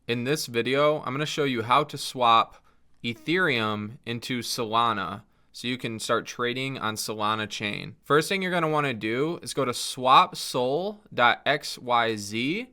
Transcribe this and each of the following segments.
In this video, I'm going to show you how to swap Ethereum into Solana so you can start trading on Solana chain. First thing you're going to want to do is go to swapsol.xyz.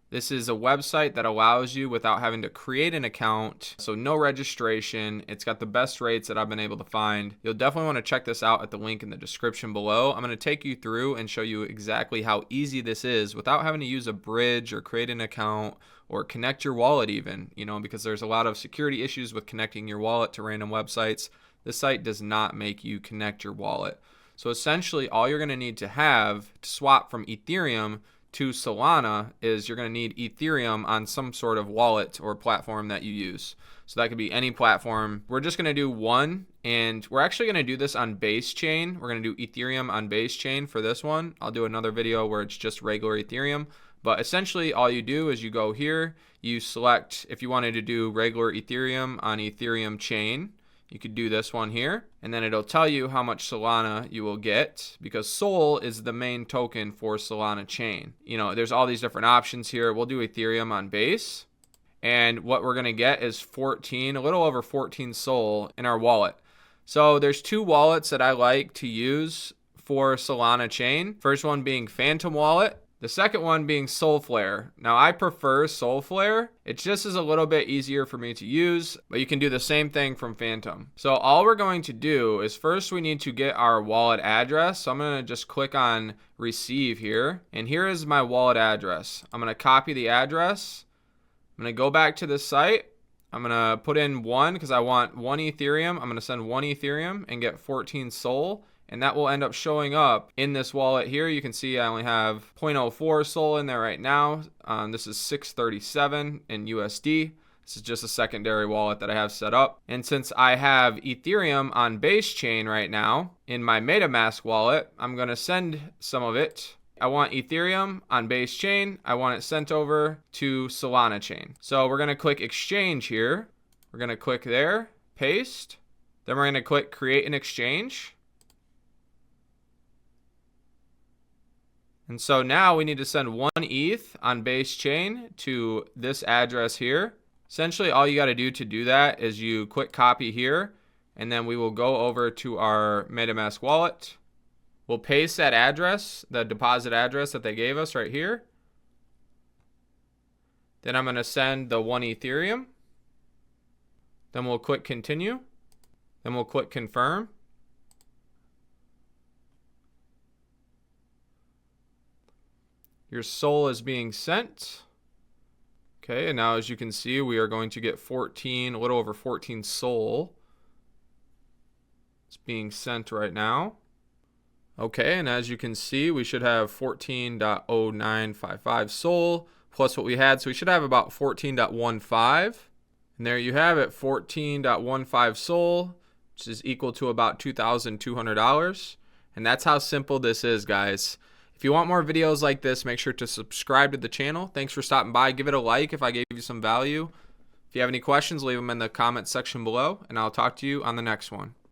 This is a website that allows you without having to create an account, so no registration. It's got the best rates that I've been able to find. You'll definitely want to check this out at the link in the description below. I'm going to take you through and show you exactly how easy this is without having to use a bridge or create an account or connect your wallet even, because there's a lot of security issues with connecting your wallet to random websites. This site does not make you connect your wallet. So essentially all you're going to need to have to swap from Ethereum to Solana is you're going to need Ethereum on some sort of wallet or platform that you use. So that could be any platform. We're just going to do one, and we're actually going to do this on base chain. We're going to do Ethereum on base chain for this one. I'll do another video where it's just regular Ethereum. But essentially all you do is you go here, you select if you wanted to do regular Ethereum on Ethereum chain. You could do this one here, and then it'll tell you how much Solana you will get because Sol is the main token for Solana chain. There's all these different options here. We'll do Ethereum on base, and what we're gonna get is a little over 14 Sol in our wallet. So there's two wallets that I like to use for Solana chain. First one being Phantom Wallet. The second one being Solflare. Now I prefer Solflare. It just is a little bit easier for me to use, but you can do the same thing from Phantom. So all we're going to do is first we need to get our wallet address. So I'm going to just click on receive here, and here is my wallet address. I'm going to copy the address. I'm going to go back to the site. I'm going to put in 1 because I want 1 Ethereum. I'm going to send 1 Ethereum and get 14 Sol. And that will end up showing up in this wallet here. You can see I only have 0.04 Sol in there right now. This is 637 in USD. This is just a secondary wallet that I have set up. And since I have Ethereum on base chain right now in my MetaMask wallet, I'm going to send some of it. I want Ethereum on base chain. I want it sent over to Solana chain. So we're going to click exchange here. We're going to click there, paste. Then we're going to click create an exchange. And so now we need to send 1 ETH on base chain to this address here. Essentially all you got to do that is you click copy here, and then we will go over to our MetaMask wallet. We'll paste that address, the deposit address that they gave us right here. Then I'm going to send the 1 Ethereum. Then we'll click continue. Then we'll click confirm. Your Sol is being sent. Okay, and now as you can see, we are going to get a little over 14 Sol. It's being sent right now. Okay, and as you can see, we should have 14.0955 Sol plus what we had. So we should have about 14.15. And there you have it, 14.15 Sol, which is equal to about $2,200. And that's how simple this is, guys. If you want more videos like this, make sure to subscribe to the channel. Thanks for stopping by. Give it a like if I gave you some value. If you have any questions, leave them in the comments section below, and I'll talk to you on the next one.